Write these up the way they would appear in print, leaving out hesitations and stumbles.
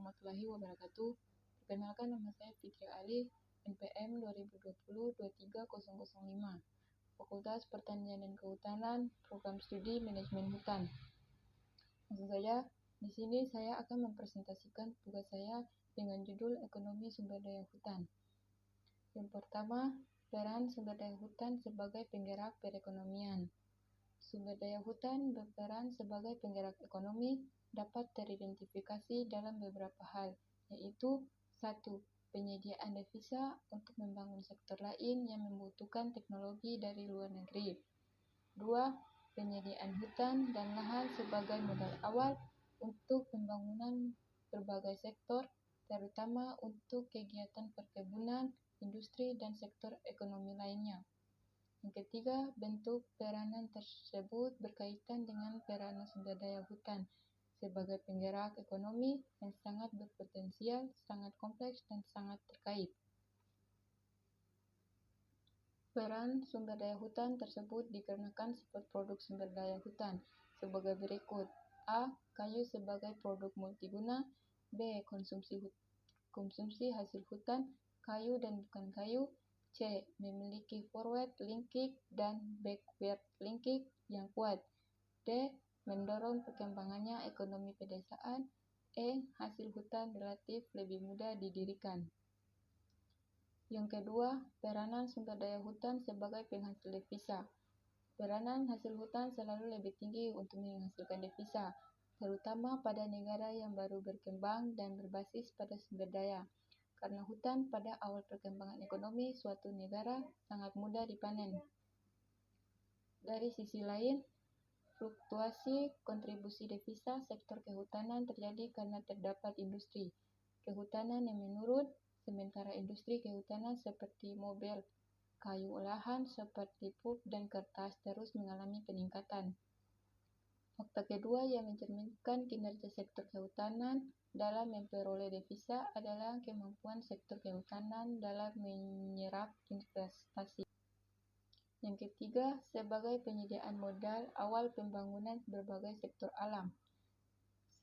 warahmatullahi wabarakatuh. Perkenalkan, nama saya Fitri Ali, NPM 2020-23-005, Fakultas Pertanian dan Kehutanan, Program Studi Manajemen Hutan. Langsung saja, di sini saya akan mempresentasikan tugas saya dengan judul Ekonomi Sumber Daya Hutan. Yang pertama, peran sumber daya hutan sebagai penggerak perekonomian. Sumber daya hutan berperan sebagai penggerak ekonomi dapat teridentifikasi dalam beberapa hal, yaitu 1. Penyediaan devisa untuk membangun sektor lain yang membutuhkan teknologi dari luar negeri. 2. Penyediaan hutan dan lahan sebagai modal awal untuk pembangunan berbagai sektor, terutama untuk kegiatan perkebunan, industri, dan sektor ekonomi lainnya. Yang ketiga, bentuk peranan tersebut berkaitan dengan peranan sumber daya hutan sebagai penggerak ekonomi yang sangat berpotensial, sangat kompleks, dan sangat terkait. Peran sumber daya hutan tersebut dikarenakan sifat produk sumber daya hutan sebagai berikut. A. Kayu sebagai produk multiguna. B. Konsumsi hasil hutan, kayu dan bukan kayu. C. Memiliki forward linkage dan backward linkage yang kuat. D. Mendorong perkembangannya ekonomi pedesaan. E. Hasil hutan relatif lebih mudah didirikan. Yang kedua, peranan sumber daya hutan sebagai penghasil devisa. Peranan hasil hutan selalu lebih tinggi untuk menghasilkan devisa, terutama pada negara yang baru berkembang dan berbasis pada sumber daya. Karena hutan pada awal perkembangan ekonomi suatu negara sangat mudah dipanen. Dari sisi lain, fluktuasi kontribusi devisa sektor kehutanan terjadi karena terdapat industri kehutanan yang menurun, sementara industri kehutanan seperti mobil, kayu olahan seperti pulp dan kertas terus mengalami peningkatan. Fakta kedua yang mencerminkan kinerja sektor kehutanan dalam memperoleh devisa adalah kemampuan sektor kehutanan dalam menyerap investasi. Yang ketiga, sebagai penyediaan modal awal pembangunan berbagai sektor alam.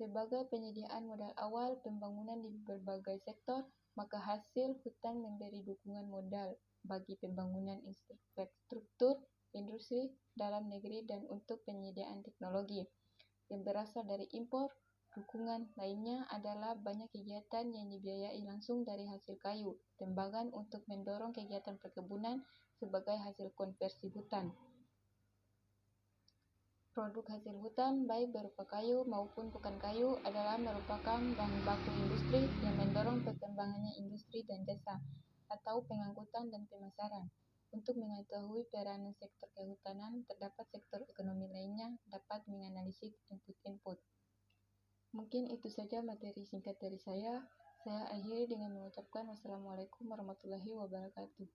Sebagai penyediaan modal awal pembangunan di berbagai sektor, maka hasil hutan memberi dukungan modal bagi pembangunan infrastruktur, industri, dalam negeri dan untuk penyediaan teknologi. Yang berasal dari impor, dukungan lainnya adalah banyak kegiatan yang dibiayai langsung dari hasil kayu, tembagan untuk mendorong kegiatan perkebunan sebagai hasil konversi hutan. Produk hasil hutan, baik berupa kayu maupun bukan kayu, adalah merupakan bahan baku industri yang mendorong perkembangannya industri dan jasa, atau pengangkutan dan pemasaran. Untuk mengetahui peranan sektor kehutanan, terdapat sektor ekonomi lainnya dapat menganalisis input-input. Mungkin itu saja materi singkat dari saya. Saya akhiri dengan mengucapkan wassalamualaikum warahmatullahi wabarakatuh.